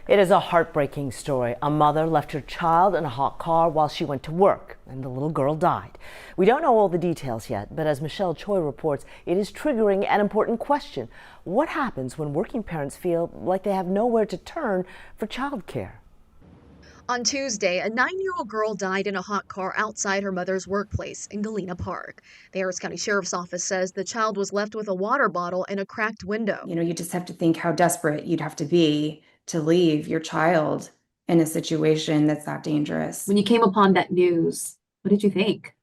It is a heartbreaking story. A mother left her child in a hot car while she went to work, and the little girl died. We don't know all the details yet, but as Michelle Choi reports, it is triggering an important question. What happens when working parents feel like they have nowhere to turn for childcare? On Tuesday, a 9-year-old girl died in a hot car outside her mother's workplace in Galena Park. The Harris County Sheriff's Office says the child was left with a water bottle and a cracked window. You just have to think how desperate you'd have to be to leave your child in a situation that's that dangerous. When you came upon that news, what did you think?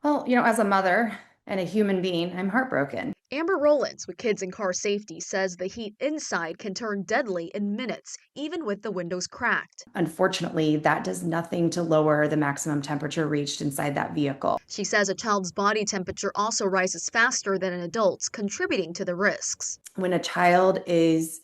Well, as a mother and a human being, I'm heartbroken. Amber Rollins with Kids and Car Safety says the heat inside can turn deadly in minutes, even with the windows cracked. Unfortunately, that does nothing to lower the maximum temperature reached inside that vehicle. She says a child's body temperature also rises faster than an adult's, contributing to the risks. When a child is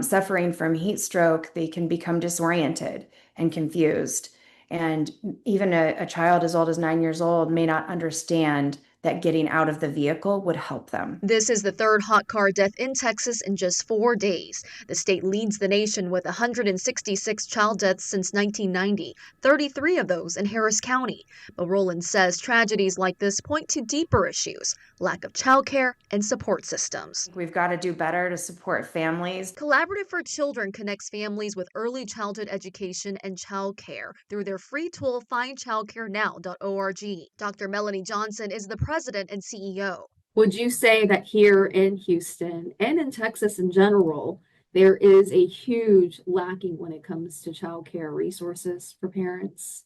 suffering from heat stroke, they can become disoriented and confused. And even a child as old as 9 years old may not understand that getting out of the vehicle would help them. This is the third hot car death in Texas in just 4 days. The state leads the nation with 166 child deaths since 1990, 33 of those in Harris County. But Roland says tragedies like this point to deeper issues: lack of childcare and support systems. We've got to do better to support families. Collaborative for Children connects families with early childhood education and childcare through their free tool findchildcarenow.org. Dr. Melanie Johnson is the president and CEO. Would you say that here in Houston and in Texas in general, there is a huge lacking when it comes to childcare resources for parents?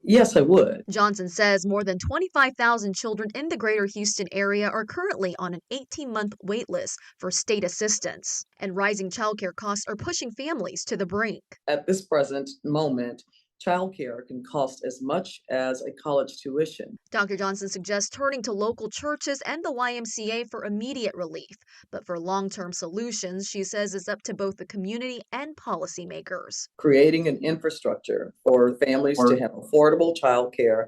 Yes, I would. Johnson says more than 25,000 children in the greater Houston area are currently on an 18-month wait list for state assistance, and rising childcare costs are pushing families to the brink. At this present moment, childcare can cost as much as a college tuition. Dr. Johnson suggests turning to local churches and the YMCA for immediate relief. But for long-term solutions, she says it's up to both the community and policymakers. Creating an infrastructure for families to have affordable childcare,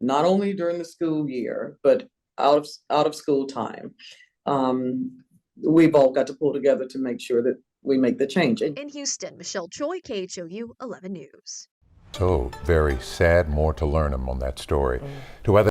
not only during the school year, but out of school time. We've all got to pull together to make sure that we make the change. In Houston, Michelle Choi, KHOU 11 News. So very sad. More to learn on that story. To other